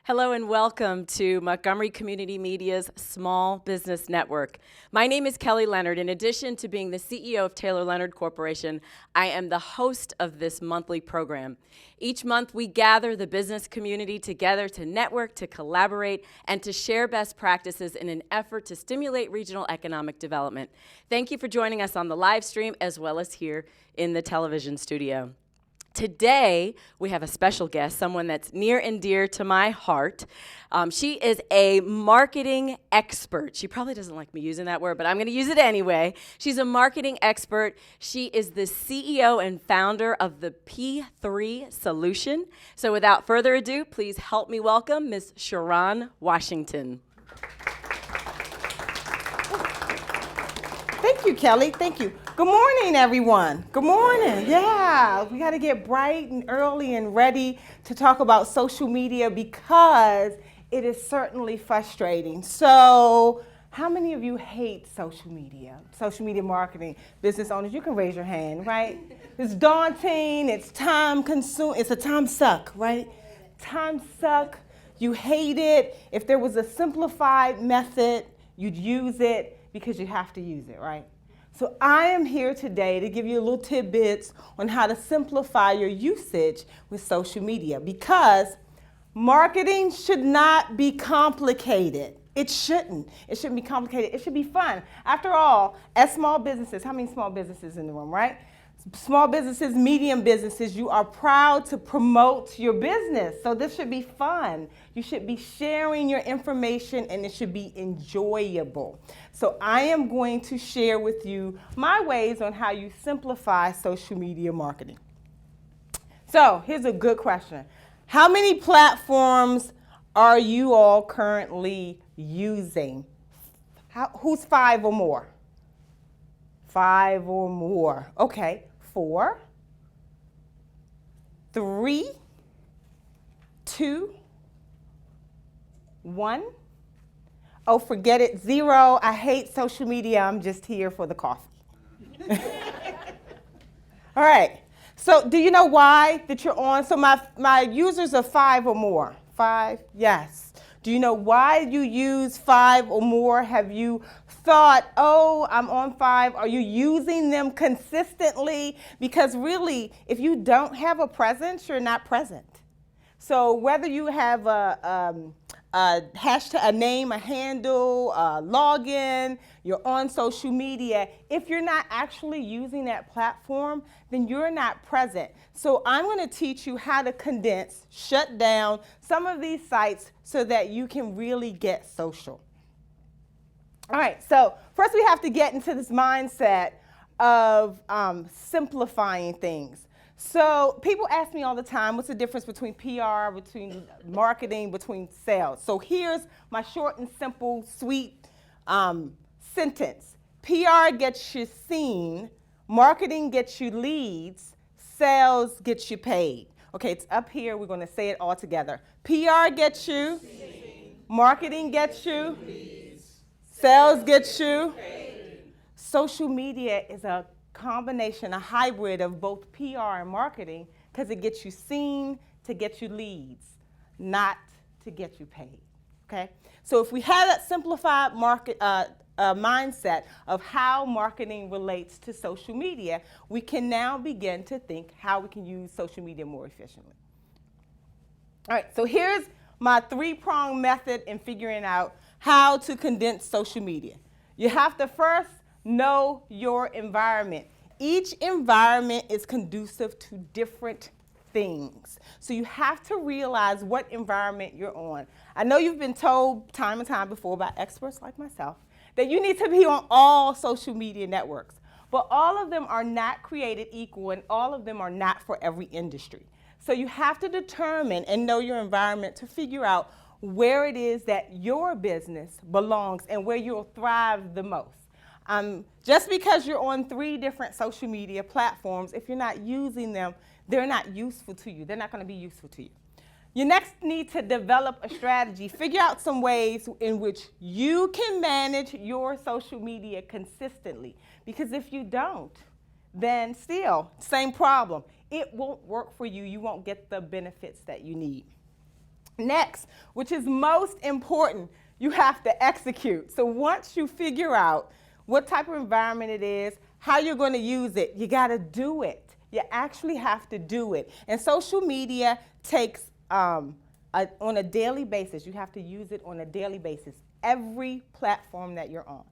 Hello and welcome to Montgomery Community Media's Small Business Network. My name is Kelly Leonard. In addition to being the CEO of Taylor Leonard Corporation, I am the host of this monthly program. Each month, we gather the business community together to network, to collaborate, and to share best practices in an effort to stimulate regional economic development. Thank you for joining us on the live stream as well as here in the television studio. Today, we have a special guest, someone that's near and dear to my heart. She is a marketing expert. She probably doesn't like me using that word, but I'm going to use it anyway. She's a marketing expert. She is the CEO and founder of the P3 Solution. So without further ado, please help me welcome Ms. Sherron Washington. Thank you, Kelly. Thank you. Good morning, everyone. Good morning. Yeah, we got to get bright and early and ready to talk about social media because it is certainly frustrating. So, how many of you hate social media marketing? Business owners, you can raise your hand, right? It's daunting, it's time consuming, it's a time suck, right? Time suck, you hate it. If there was a simplified method, you'd use it because you have to use it, right? So I am here today to give you a little tidbits on how to simplify your usage with social media because marketing should not be complicated. It shouldn't. It shouldn't be complicated. It should be fun. After all, as small businesses, how many small businesses in the room, right? Small businesses, medium businesses, you are proud to promote your business. So this should be fun. You should be sharing your information and it should be enjoyable. So I am going to share with you my ways on how you simplify social media marketing. So here's a good question. How many platforms are you all currently using? Who's 5 or more? 5 or more. Okay. 4, 3, 2, 1. Oh, forget it. 0. I hate social media. I'm just here for the coffee. All right. So do you know why that you're on? So my users are 5 or more. 5, yes. Do you know why you use 5 or more? Have you thought, oh, I'm on 5? Are you using them consistently? Because really, if you don't have a presence, you're not present. So whether you have a hashtag, a name, a handle, a login, you're on social media, if you're not actually using that platform, then you're not present. So I'm going to teach you how to condense, shut down some of these sites so that you can really get social. All right, so first we have to get into this mindset of simplifying things. So people ask me all the time, what's the difference between PR, between marketing, between sales? So here's my short and simple, sweet sentence. PR gets you seen, marketing gets you leads, sales gets you paid. Okay, it's up here. We're going to say it all together. PR gets you, marketing gets you, sales gets you. Social media is a combination, a hybrid of both PR and marketing because it gets you seen to get you leads, not to get you paid, okay? So if we have that simplified mindset of how marketing relates to social media, we can now begin to think how we can use social media more efficiently. All right, so here's my 3-pronged method in figuring out how to condense social media. You have to first know your environment. Each environment is conducive to different things. So you have to realize what environment you're on. I know you've been told time and time before by experts like myself that you need to be on all social media networks. But all of them are not created equal and all of them are not for every industry. So you have to determine and know your environment to figure out where it is that your business belongs and where you'll thrive the most. Just because you're on 3 different social media platforms, if you're not using them, they're not useful to you. They're not going to be useful to you. You next need to develop a strategy. Figure out some ways in which you can manage your social media consistently. Because if you don't, then still, same problem. It won't work for you. You won't get the benefits that you need. Next, which is most important, you have to execute. So once you figure out what type of environment it is, how you're going to use it, you got to do it. You actually have to do it. And social media takes on a daily basis. You have to use it on a daily basis, every platform that you're on.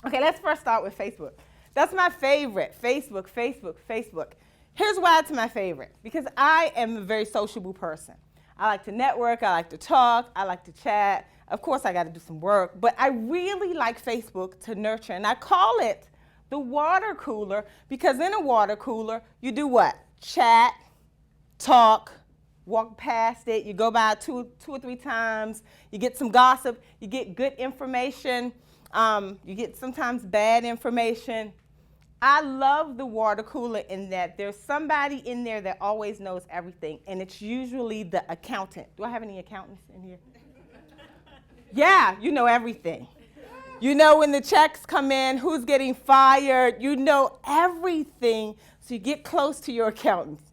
Okay, let's first start with Facebook. That's my favorite, Facebook, Facebook, Facebook. Here's why it's my favorite, because I am a very sociable person. I like to network, I like to talk, I like to chat. Of course, I got to do some work, but I really like Facebook to nurture, and I call it the water cooler because in a water cooler, you do what? Chat, talk, walk past it, you go by two or three times, you get some gossip, you get good information, you get sometimes bad information. I love the water cooler in that there's somebody in there that always knows everything, and it's usually the accountant. Do I have any accountants in here? Yeah, you know everything. You know when the checks come in, who's getting fired, you know everything, so you get close to your accountants.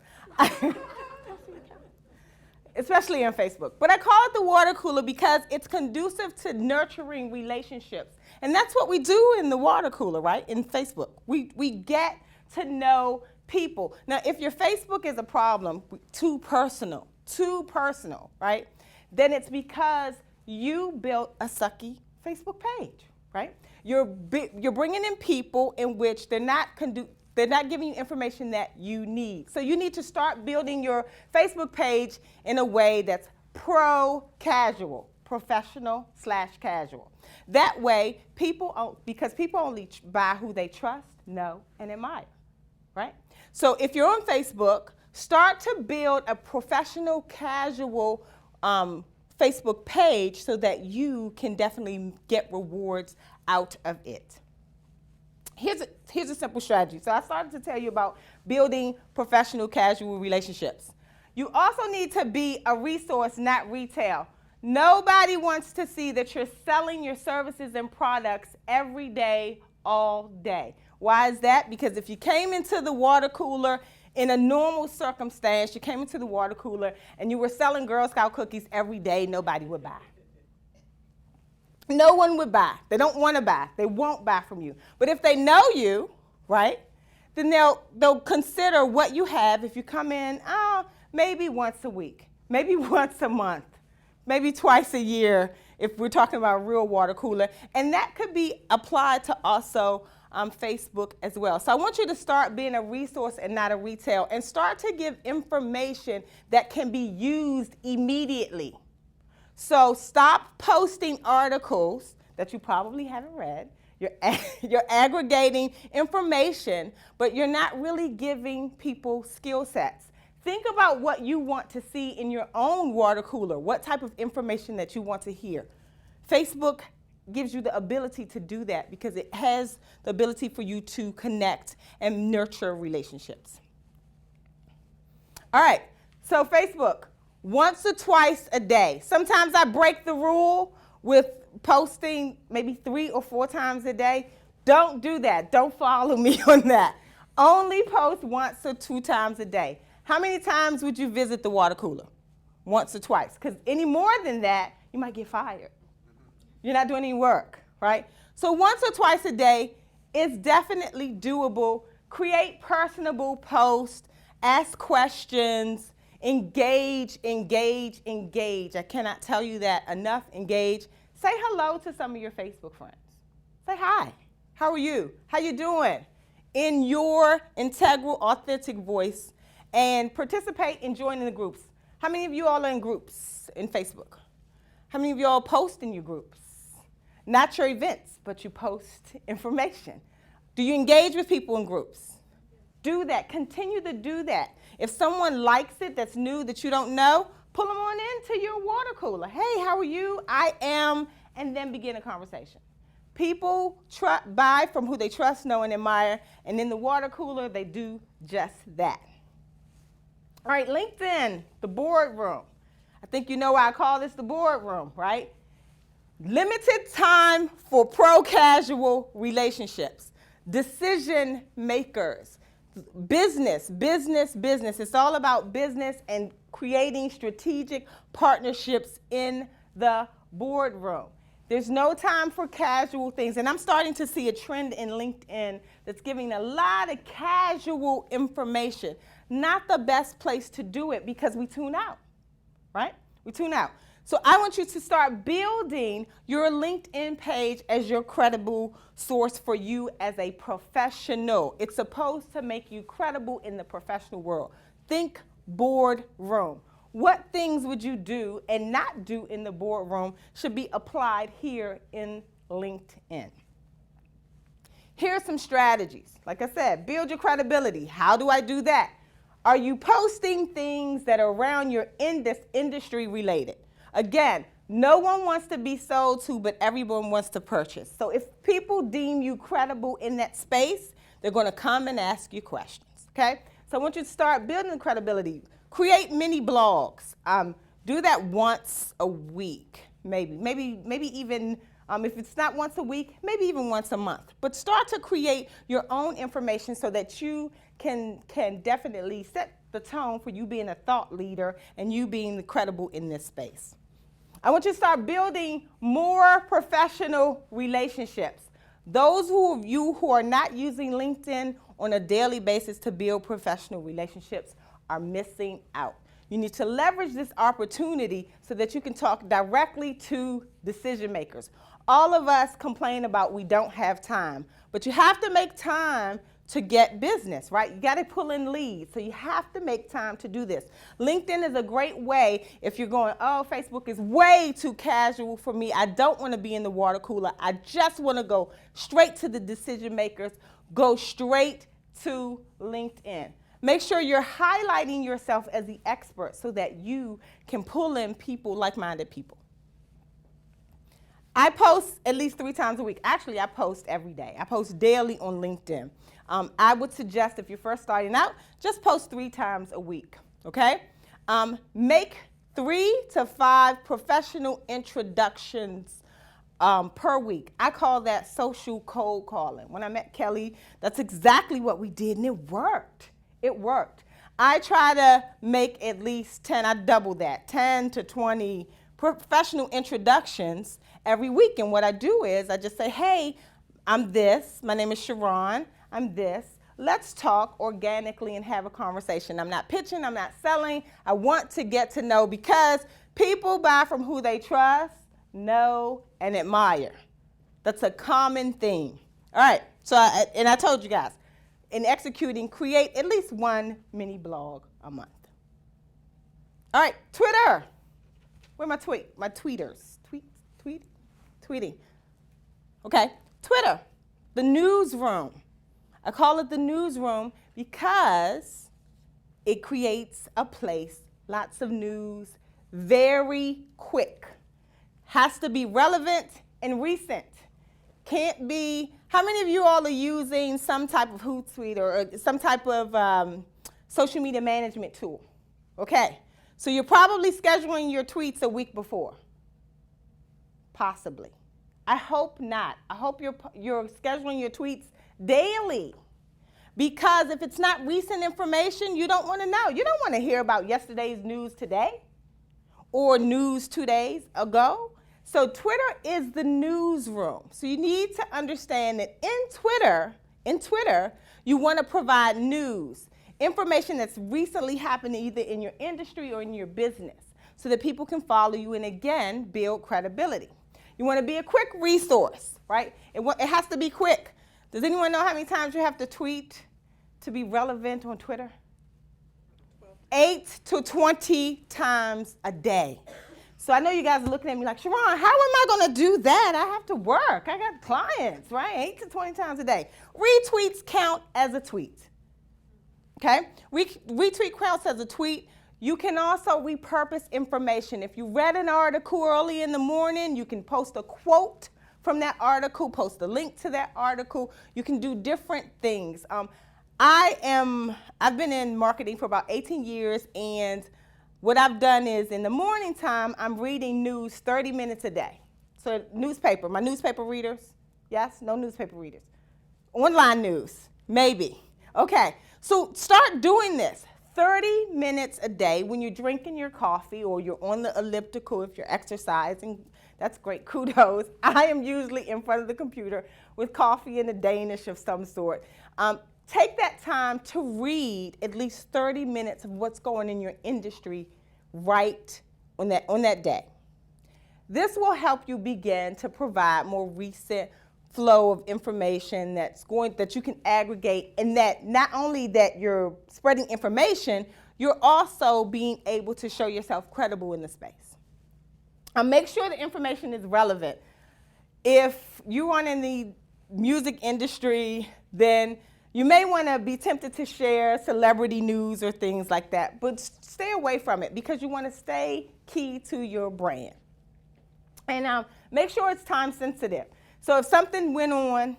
Especially on Facebook. But I call it the water cooler because it's conducive to nurturing relationships. And that's what we do in the water cooler, right? In Facebook. We get to know people. Now, if your Facebook is a problem, too personal, right? Then it's because you built a sucky Facebook page, right? You're bringing in people in which they're not giving you information that you need. So you need to start building your Facebook page in a way that's pro-casual, professional/casual. That way, because people only buy who they trust, know, and admire, right? So if you're on Facebook, start to build a professional, casual Facebook page so that you can definitely get rewards out of it. Here's a simple strategy. So I started to tell you about building professional, casual relationships. You also need to be a resource, not retail. Nobody wants to see that you're selling your services and products every day, all day. Why is that? Because if you came into the water cooler in a normal circumstance, you came into the water cooler and you were selling Girl Scout cookies every day, nobody would buy. No one would buy. They don't want to buy. They won't buy from you. But if they know you, right, then they'll consider what you have if you come in maybe once a week, maybe once a month, maybe twice a year if we're talking about a real water cooler. And that could be applied to also Facebook as well. So I want you to start being a resource and not a retail, and start to give information that can be used immediately. So stop posting articles that you probably haven't read. You're aggregating information, but you're not really giving people skill sets. Think about what you want to see in your own water cooler, what type of information that you want to hear. Facebook gives you the ability to do that because it has the ability for you to connect and nurture relationships. All right, so Facebook. Once or twice a day. Sometimes I break the rule with posting maybe 3 or 4 times a day. Don't do that. Don't follow me on that. Only post once or 2 times a day. How many times would you visit the water cooler? Once or twice. Because any more than that, you might get fired. You're not doing any work, right? So once or twice a day is definitely doable. Create personable posts. Ask questions. Engage. I cannot tell you that enough. Engage. Say hello to some of your Facebook friends. Say hi. How are you? How you doing? In your integral, authentic voice, and participate in joining the groups. How many of you all are in groups in Facebook? How many of you all post in your groups? Not your events, but you post information. Do you engage with people in groups? Do that. Continue to do that. If someone likes it that's new that you don't know, pull them on into your water cooler. Hey, how are you? I am, and then begin a conversation. People buy from who they trust, know, and admire, and in the water cooler, they do just that. All right, LinkedIn, the boardroom. I think you know why I call this the boardroom, right? Limited time for pro-casual relationships. Decision makers. Business. It's all about business and creating strategic partnerships in the boardroom. There's no time for casual things. And I'm starting to see a trend in LinkedIn that's giving a lot of casual information. Not the best place to do it because we tune out, right? We tune out. So I want you to start building your LinkedIn page as your credible source for you as a professional. It's supposed to make you credible in the professional world. Think boardroom. What things would you do and not do in the boardroom should be applied here in LinkedIn. Here are some strategies. Like I said, build your credibility. How do I do that? Are you posting things that are around your industry related? Again, no one wants to be sold to, but everyone wants to purchase. So if people deem you credible in that space, they're going to come and ask you questions, okay? So I want you to start building credibility. Create mini blogs. Do that once a week, maybe even, if it's not once a week, maybe even once a month. But start to create your own information so that you can definitely set the tone for you being a thought leader and you being credible in this space. I want you to start building more professional relationships. Those of you who are not using LinkedIn on a daily basis to build professional relationships are missing out. You need to leverage this opportunity so that you can talk directly to decision makers. All of us complain about we don't have time, but you have to make time to get business, right? You got to pull in leads, so you have to make time to do this. LinkedIn is a great way if you're going, oh, Facebook is way too casual for me. I don't want to be in the water cooler. I just want to go straight to the decision makers. Go straight to LinkedIn. Make sure you're highlighting yourself as the expert so that you can pull in people, like-minded people. I post at least 3 times a week. Actually, I post every day. I post daily on LinkedIn. I would suggest if you're first starting out, just post 3 times a week, okay? Make 3 to 5 professional introductions per week. I call that social cold calling. When I met Kelly, that's exactly what we did, and it worked. It worked. I try to make at least 10, I double that, 10 to 20 professional introductions every week. And what I do is I just say, hey, I'm this. My name is Sherron. I'm this. Let's talk organically and have a conversation. I'm not pitching. I'm not selling. I want to get to know because people buy from who they trust, know, and admire. That's a common theme. All right. So, I told you guys, in executing, create at least 1 mini blog a month. All right. Twitter. Where my tweeters? Tweeting. Okay. Twitter. The newsroom. I call it the newsroom because it creates a place, lots of news, very quick. Has to be relevant and recent. Can't be, how many of you all are using some type of Hootsuite or some type of social media management tool? Okay, so you're probably scheduling your tweets a week before. Possibly. I hope not. I hope you're scheduling your tweets daily. Because if it's not recent information, you don't want to know. You don't want to hear about yesterday's news today or news 2 days ago. So Twitter is the newsroom. So you need to understand that in Twitter, you want to provide news, information that's recently happened either in your industry or in your business so that people can follow you and, again, build credibility. You want to be a quick resource, right? It has to be quick. Does anyone know how many times you have to tweet to be relevant on Twitter? 8 to 20 times a day. So I know you guys are looking at me like, Sherron, how am I going to do that? I have to work. I got clients, right? 8 to 20 times a day. Retweets count as a tweet. Okay? Retweet counts as a tweet. You can also repurpose information. If you read an article early in the morning, you can post a quote from that article, post a link to that article. You can do different things. I've been in marketing for about 18 years, and what I've done is in the morning time, I'm reading news 30 minutes a day. So newspaper, my newspaper readers, yes, no newspaper readers. Online news, maybe. Okay, So start doing this. 30 minutes a day when you're drinking your coffee or you're on the elliptical if you're exercising. That's great, kudos. I am usually in front of the computer with coffee and a Danish of some sort. Take that time to read at least 30 minutes of what's going in your industry right on that day. This will help you begin to provide more recent flow of information that you can aggregate, and that not only that you're spreading information, you're also being able to show yourself credible in the space. Make sure the information is relevant. If you aren't in the music industry, then you may want to be tempted to share celebrity news or things like that, but stay away from it because you want to stay key to your brand. And make sure it's time sensitive. So if something went on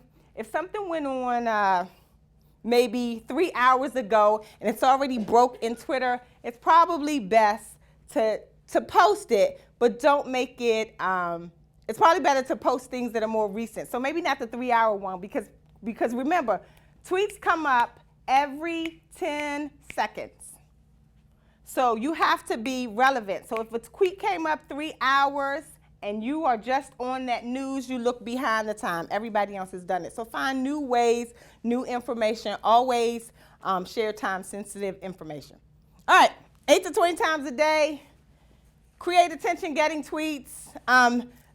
maybe 3 hours ago and it's already broke in Twitter, it's probably best to post it, but don't make it, it's probably better to post things that are more recent. So maybe not the 3-hour one because remember, tweets come up every 10 seconds. So you have to be relevant. So if a tweet came up 3 hours, and you are just on that news, you look behind the time. Everybody else has done it. So find new ways, new information. Always share time-sensitive information. All right, 8 to 20 times a day. Create attention-getting tweets.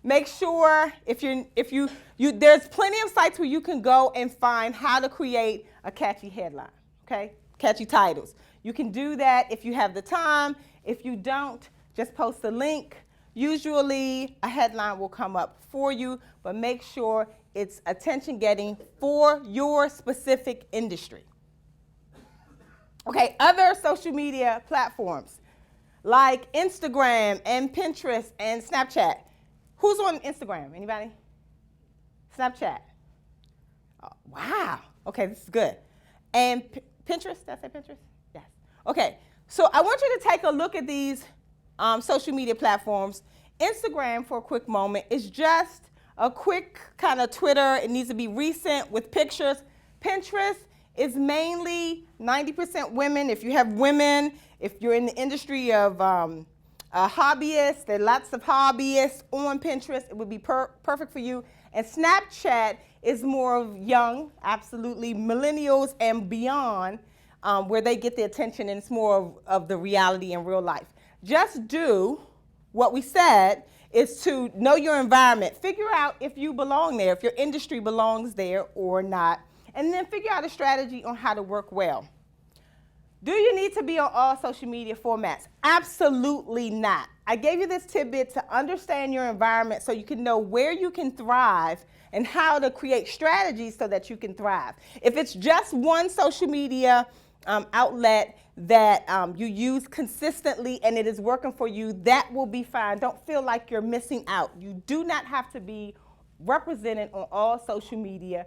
Make sure there's plenty of sites where you can go and find how to create a catchy headline. Okay, catchy titles. You can do that if you have the time. If you don't, just post a link. Usually a headline will come up for you, but make sure it's attention-getting for your specific industry. Okay, other social media platforms like Instagram and Pinterest and Snapchat. Who's on Instagram? Anybody? Snapchat? Oh, wow. Okay, this is good. And Pinterest? Did I say Pinterest? Yes. Okay, so I want you to take a look at these social media platforms. Instagram, for a quick moment, is just a quick kind of Twitter. It needs to be recent with pictures. Pinterest is mainly 90% women. If you have women, if you're in the industry of hobbyists, there are lots of hobbyists on Pinterest. It would be perfect for you. And Snapchat is more of young, absolutely, millennials and beyond, where they get the attention, and it's more of the reality in real life. Just do what we said, is to know your environment. Figure out if you belong there, if your industry belongs there or not, and then figure out a strategy on how to work well. Do you need to be on all social media formats? Absolutely not. I gave you this tidbit to understand your environment so you can know where you can thrive and how to create strategies so that you can thrive. If it's just one social media outlet that you use consistently and it is working for you, that will be fine. Don't feel like you're missing out. You do not have to be represented on all social media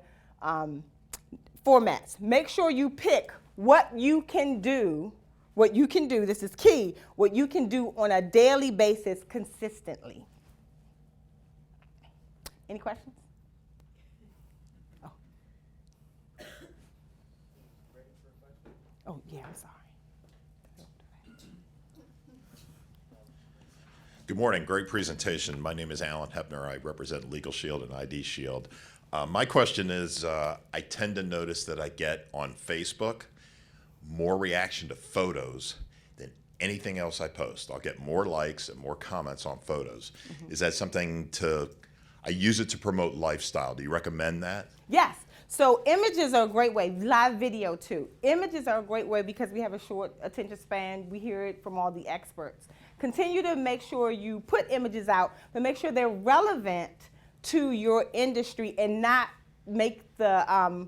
formats. Make sure you pick what you can do, this is key, what you can do on a daily basis consistently. Any questions? Oh, yeah, I'm sorry. Good morning. Great presentation. My name is Alan Hepner. I represent Legal Shield and ID Shield. My question is, I tend to notice that I get on Facebook more reaction to photos than anything else I post. I'll get more likes and more comments on photos. Mm-hmm. Is that something I use it to promote lifestyle. Do you recommend that? Yes. So images are a great way. Live video too. Images are a great way because we have a short attention span. We hear it from all the experts. Continue to make sure you put images out, but make sure they're relevant to your industry and not make the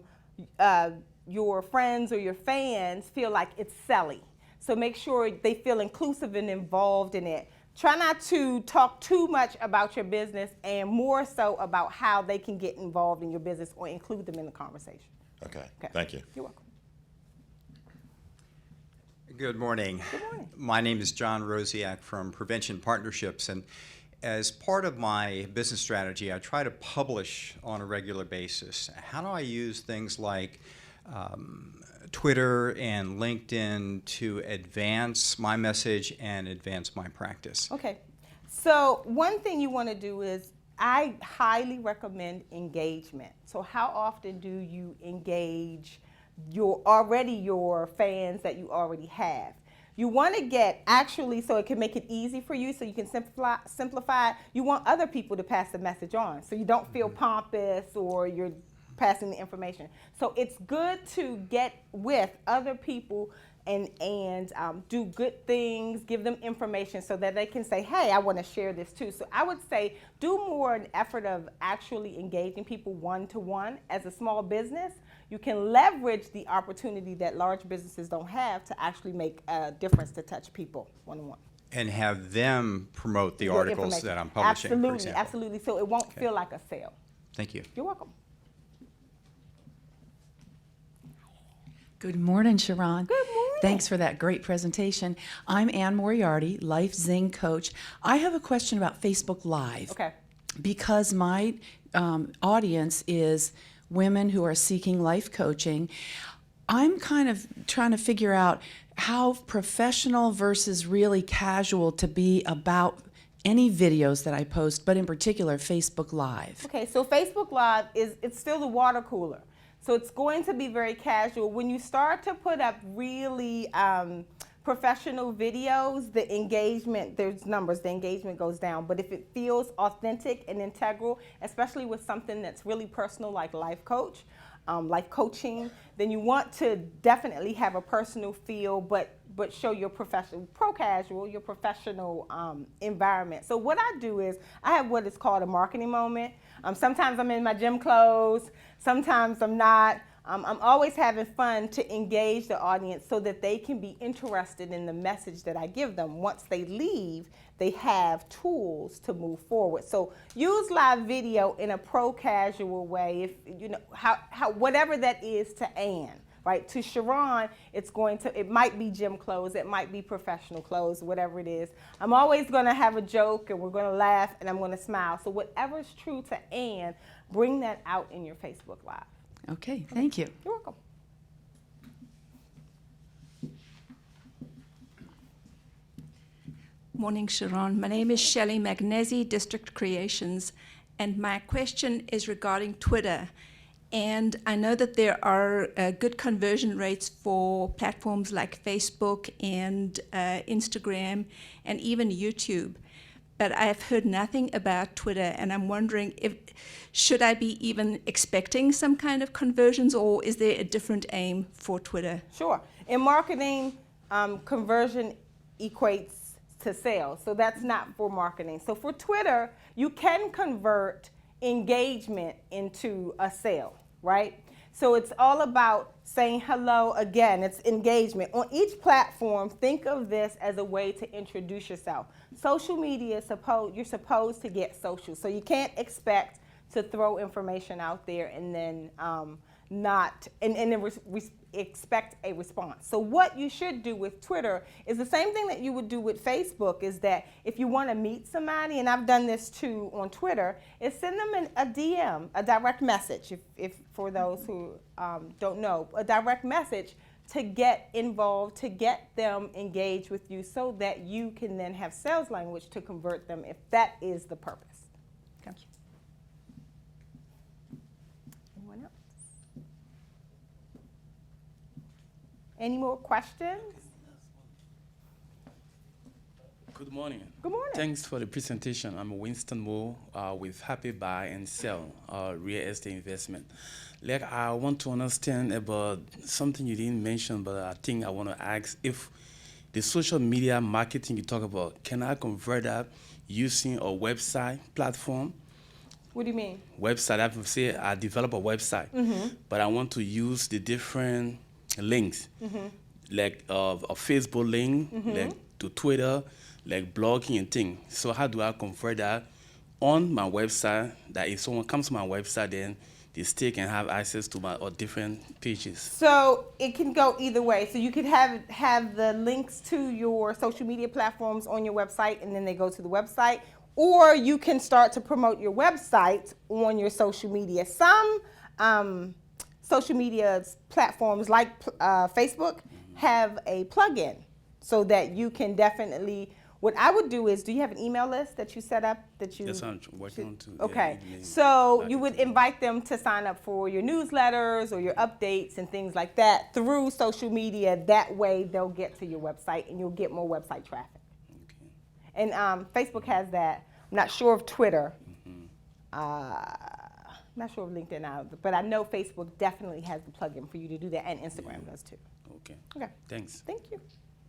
your friends or your fans feel like it's selly. So make sure they feel inclusive and involved in it. Try not to talk too much about your business and more so about how they can get involved in your business or include them in the conversation. Okay. Thank you. You're welcome. Good morning. Good morning. My name is John Rosiak from Prevention Partnerships, and as part of my business strategy, I try to publish on a regular basis. How do I use things like Twitter and LinkedIn to advance my message and advance my practice. Okay. So one thing you want to do is, I highly recommend engagement. So how often do you engage your fans that you already have? You want to get actually, so it can make it easy for you, so you can simplify it. You want other people to pass the message on, so you don't feel pompous or you're passing the information. So it's good to get with other people and do good things, give them information so that they can say, hey, I want to share this too. So I would say do more an effort of actually engaging people one-to-one. As a small business, you can leverage the opportunity that large businesses don't have to actually make a difference to touch people one-on-one. And have them promote the Your articles information. that I'm publishing, for Absolutely, example. absolutely. So it won't feel like a sale. Thank you. You're welcome. Good morning, Sherron. Good morning. Thanks for that great presentation. I'm Ann Moriarty, Life Zing Coach. I have a question about Facebook Live. Okay. Because my audience is women who are seeking life coaching, I'm kind of trying to figure out how professional versus really casual to be about any videos that I post, but in particular, Facebook Live. Okay, so Facebook Live it's still the water cooler. So it's going to be very casual. When you start to put up really professional videos, the engagement, there's numbers, the engagement goes down. But if it feels authentic and integral, especially with something that's really personal like life coaching, then you want to definitely have a personal feel, but show your professional, pro-casual, your professional environment. So what I do is I have what is called a marketing moment. Sometimes I'm in my gym clothes, sometimes I'm not. I'm always having fun to engage the audience so that they can be interested in the message that I give them. Once they leave, they have tools to move forward. So use live video in a pro-casual way, if you know how whatever that is to Ann. Right, to Sherron, it might be gym clothes, it might be professional clothes, whatever it is. I'm always going to have a joke, and we're going to laugh, and I'm going to smile. So whatever's true to Ann, bring that out in your Facebook Live. Okay, thank you. You're welcome. Morning, Sherron. My name is Shelley Magnesi, District Creations, and my question is regarding Twitter. And I know that there are good conversion rates for platforms like Facebook and Instagram and even YouTube. But I have heard nothing about Twitter, and I'm wondering should I be even expecting some kind of conversions, or is there a different aim for Twitter? Sure. In marketing, conversion equates to sales. So that's not for marketing. So for Twitter, you can convert engagement into a sale, right? So it's all about saying hello again. It's engagement. On each platform, think of this as a way to introduce yourself. Social media, you're supposed to get social. So you can't expect to throw information out there and then expect a response. So what you should do with Twitter is the same thing that you would do with Facebook, is that if you want to meet somebody, and I've done this too on Twitter, is send them a DM, a direct message, if for those who don't know, a direct message to get involved, to get them engaged with you so that you can then have sales language to convert them if that is the purpose. Thank you. Anyone else? Any more questions? Good morning. Good morning. Thanks for the presentation. I'm Winston Moore with Happy Buy and Sell Real Estate Investment. I want to understand about something you didn't mention, but I think I want to ask if the social media marketing you talk about, can I convert that using a website platform? What do you mean? Website, I would say I develop a website, but I want to use the different links, like a Facebook link, like to Twitter, like blogging and things. So how do I convert that on my website, that if someone comes to my website, then they still can have access to my different pages? So it can go either way. So you could have the links to your social media platforms on your website, and then they go to the website. Or you can start to promote your website on your social media. social media platforms like Facebook have a plugin so that you can definitely. What I would do is, do you have an email list that you set up that you? Yes, I'm working on to. Okay, yeah, so back you would into- invite them to sign up for your newsletters or your updates and things like that through social media. That way they'll get to your website and you'll get more website traffic. Okay. And Facebook has that. I'm not sure of Twitter. Not sure of LinkedIn either, but I know Facebook definitely has the plugin for you to do that, and Instagram does too. Okay. Okay, Thanks. thank you.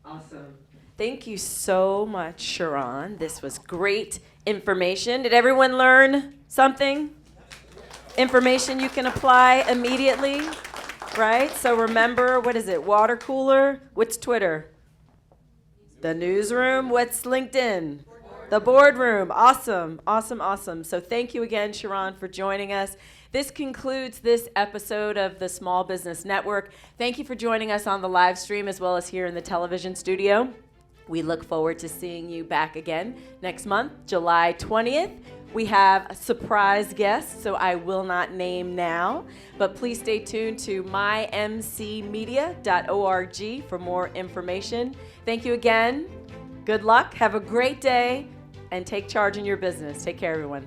Awesome. Thank you so much, Sherron. This was great information. Did everyone learn something? Information you can apply immediately, right? So remember, what is it? Water cooler? What's Twitter? The newsroom? What's LinkedIn? The boardroom. Awesome, awesome, awesome. So thank you again, Sherron, for joining us. This concludes this episode of the Small Business Network. Thank you for joining us on the live stream as well as here in the television studio. We look forward to seeing you back again next month, July 20th. We have a surprise guest, so I will not name now, but please stay tuned to mymcmedia.org for more information. Thank you again. Good luck. Have a great day, and take charge in your business. Take care, everyone.